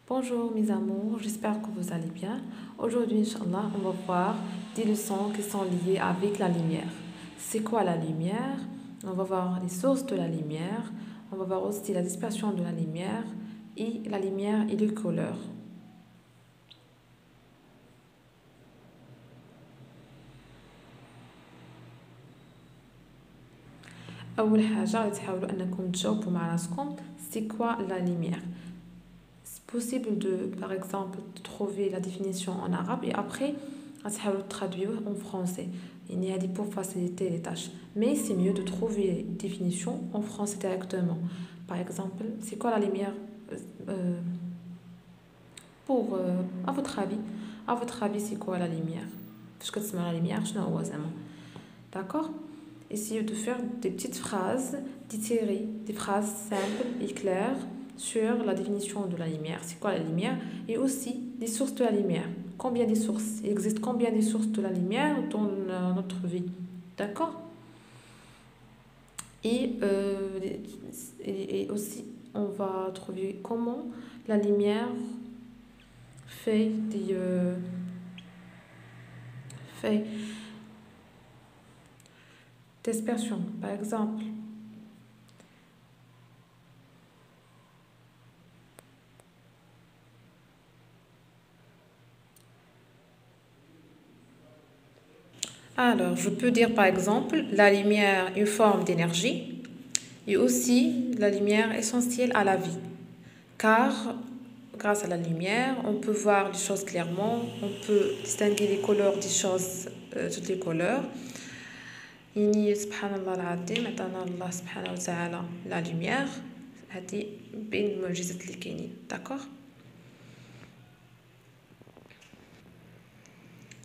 Bonjour mes amours, j'espère que vous allez bien. Aujourd'hui, Inch'Allah, on va voir des leçons qui sont liées avec la lumière. C'est quoi la lumière? On va voir les sources de la lumière. On va voir aussi la dispersion de la lumière et la lumière et les couleurs. أول حاجة تحاولوا أنكم تجاوبوا مع راسكم c'est quoi la lumière? C'est possible de, par exemple, de trouver la définition en arabe et après, de traduire en français. Il y a des pour faciliter les tâches. Mais c'est mieux de trouver une définition en français directement. Par exemple, c'est quoi la lumière pour, à votre avis, c'est quoi la lumière? Parce que c'est la lumière, je n'ai pas. D'accord? Essayez de faire des petites phrases, d'itérer des phrases simples et claires sur la définition de la lumière, c'est quoi la lumière, et aussi les sources de la lumière. Combien de sources? Il existe combien de sources de la lumière dans notre vie? D'accord? Et, et aussi, on va trouver comment la lumière fait fait dispersion. Par exemple, alors, je peux dire par exemple, la lumière est une forme d'énergie et aussi la lumière est essentielle à la vie. Car grâce à la lumière, on peut voir les choses clairement, on peut distinguer les couleurs des choses, toutes les couleurs. يعني سبحان الله العظيم عطانا الله سبحانه وتعالى la lumière هذه بين المعجزات اللي كاينين d'accord.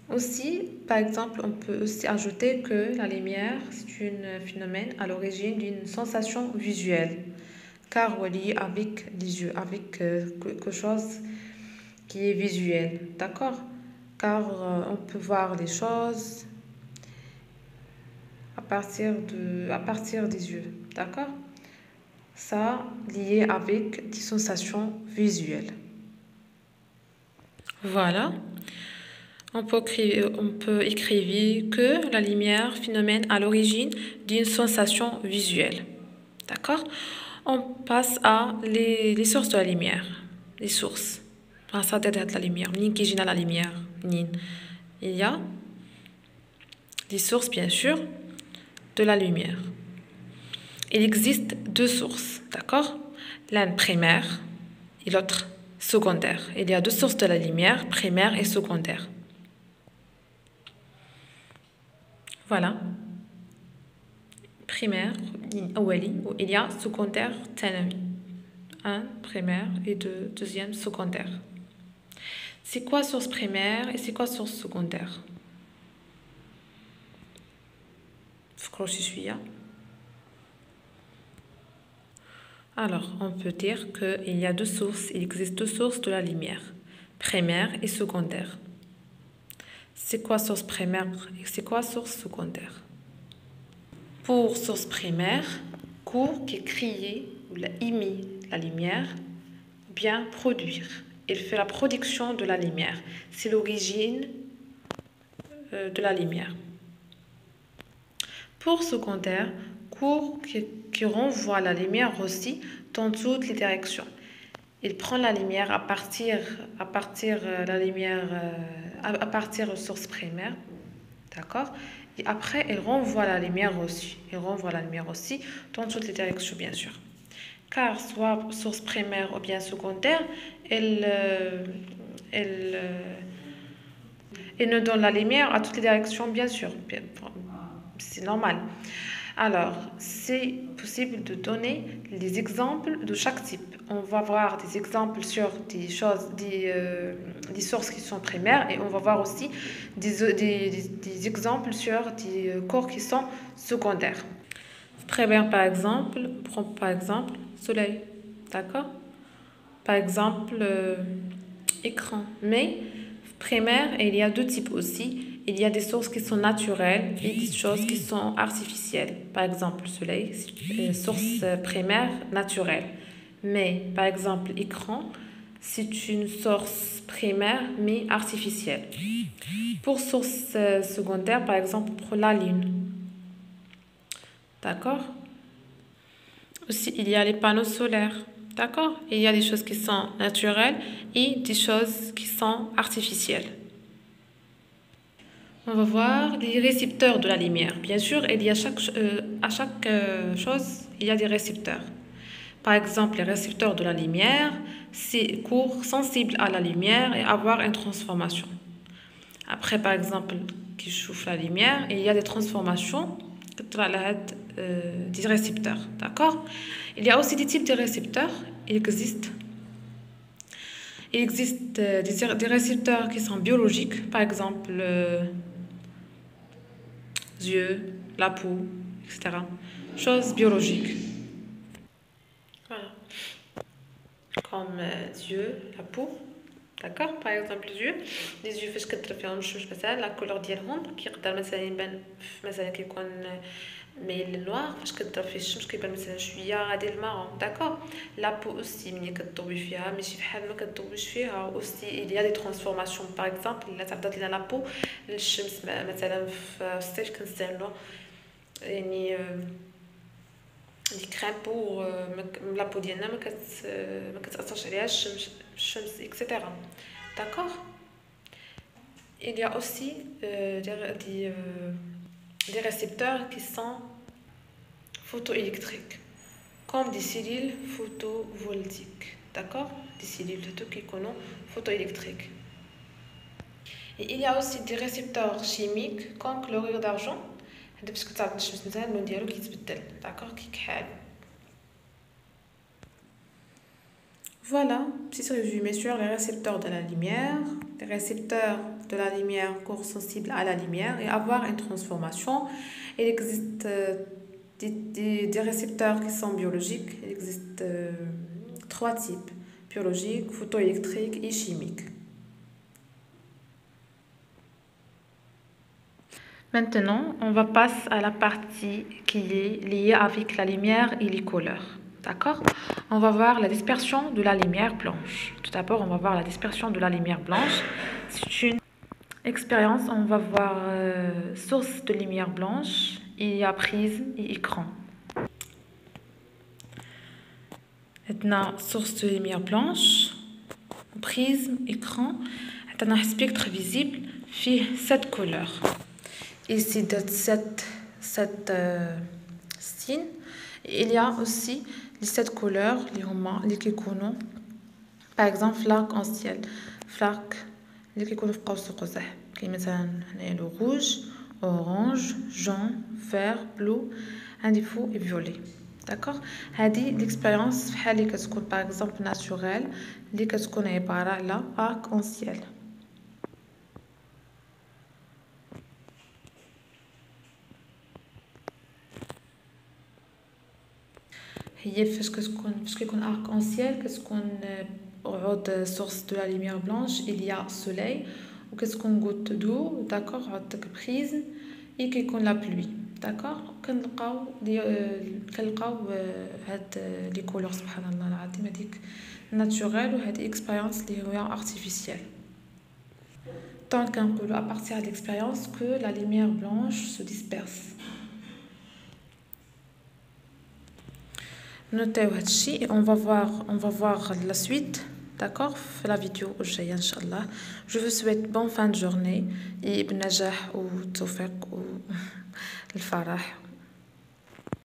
Aussi, par exemple, on peut aussi ajouter que la lumière, c'est un phénomène à l'origine d'une sensation visuelle, car reliée avec les yeux, avec quelque chose qui est visuel, d'accord? Car on peut voir les choses à partir des yeux, d'accord? Ça, lié avec des sensations visuelles. Voilà. On peut écrire que la lumière, phénomène à l'origine d'une sensation visuelle. D'accord? On passe à les sources de la lumière. Les sources. Ça de la lumière. Qui la lumière? Il y a des sources, bien sûr, de la lumière. Il existe deux sources. D'accord? L'une primaire et l'autre secondaire. Il y a deux sources de la lumière, primaire et secondaire. Voilà. Primaire, il y a secondaire, un primaire et deux deuxième secondaire. C'est quoi source primaire et c'est quoi source secondaire? Alors, on peut dire qu'il y a deux sources, il existe deux sources de la lumière, primaire et secondaire. C'est quoi source primaire et c'est quoi source secondaire? Pour source primaire, cours qui crée ou émet la lumière, bien produire. Il fait la production de la lumière. C'est l'origine de la lumière. Pour secondaire, cours qui renvoie la lumière aussi dans toutes les directions. Il prend la lumière à partir de source primaire, d'accord? Et après, il renvoie la lumière aussi. Il renvoie la lumière aussi dans toutes les directions, bien sûr. Car soit source primaire ou bien secondaire, elle nous donne la lumière à toutes les directions, bien sûr. C'est normal. Alors, c'est possible de donner les exemples de chaque type. On va voir des exemples sur des choses, des sources qui sont primaires et on va voir aussi des exemples sur des corps qui sont secondaires. Primaire, par exemple, prend par exemple soleil, d'accord? Par exemple, écran. Mais primaire, il y a deux types aussi. Il y a des sources qui sont naturelles et des choses qui sont artificielles. Par exemple, le soleil, c'est une source primaire naturelle. Mais, par exemple, écran, c'est une source primaire mais artificielle. Pour source secondaire, par exemple, pour la lune. D'accord? Aussi, il y a les panneaux solaires. D'accord? Il y a des choses qui sont naturelles et des choses qui sont artificielles. On va voir les récepteurs de la lumière. Bien sûr, il y a à chaque chose, il y a des récepteurs. Par exemple, les récepteurs de la lumière, c'est court, sensible à la lumière et avoir une transformation. Après, par exemple, qui chauffe la lumière, il y a des transformations des récepteurs. D'accord? Il y a aussi des types de récepteurs. Il existe des récepteurs qui sont biologiques, par exemple, yeux, la peau, etc. Choses biologiques. Voilà. Comme yeux, la peau. D'accord. Par exemple, les yeux فاش كترفيهم الشمس مثلا لا كولور ديالهم كيقدر مثلا يبان مثلا كيكون مايل للنوار فاش كتضرب فيه الشمس كيبان مثلا شويه غادي المارون. داكور. لا بو اوسي ملي كتضوي فيها ماشي بحال ما كتضويش فيها اوسي il y a des transformations. par exemple الا تعرضت لنا لا بو للشمس مثلا في الصيف كنستعملوا يعني دي كريم بور لا بو ديالنا ما كتاثرش عليها الشمس اكسيتيرا. داكور. il y a aussi des récepteurs qui sont photoélectriques comme des cellules photovoltaïques. D'accord. Des cellules photoélectriques. Et il y a aussi des récepteurs chimiques comme chlorure d'argent. باش كتعرض الشمس مثلا اللون ديالو كيتبدل. داكور كيكحل. Voilà, petit résumé sur les récepteurs de la lumière. Les récepteurs de la lumière court sensibles à la lumière et avoir une transformation. Il existe des récepteurs qui sont biologiques. Il existe 3 types: biologiques, photoélectriques et chimiques. Maintenant, on va passer à la partie qui est liée avec la lumière et les couleurs. D'accord? On va voir la dispersion de la lumière blanche. Tout d'abord, on va voir la dispersion de la lumière blanche. C'est une expérience. On va voir source de lumière blanche. Il y a prisme et écran. Maintenant, source de lumière blanche, prisme, écran. On a un spectre visible fait 7 couleurs. Ici, de cette signe, il y a aussi les 7 couleurs, les qui connaissent. Par exemple, l'arc-en-ciel. L'arc, les qui connaissent pas ce que c'est. Qui le rouge, orange, jaune, vert, bleu, indigo et violet. D'accord. هذه l'expérience اللي كتكون par exemple naturelle اللي كتكون عبارة على arc-en-ciel. هي فاش كيكون arc-en-ciel كتكون عود source de la lumière blanche. il y a soleil وكتكون goutte d'eau. d'accord. عود داك prisme et كيكون la pluie. d'accord. كنلقاو هاد لي كولور سبحان الله العظيم هذيك ناتوريل وهذه اكسبيريونس اللي هي ارتيفيسيال. donc كنقولوا à partir de l'expérience que la lumière blanche se disperse. نوتيو هادشي. on va voir la suite. d'accord. في la vidéo الجايه ان شاء الله. je vous souhaite bonne fin de journée et بالنجاح والتوفيق والفرح.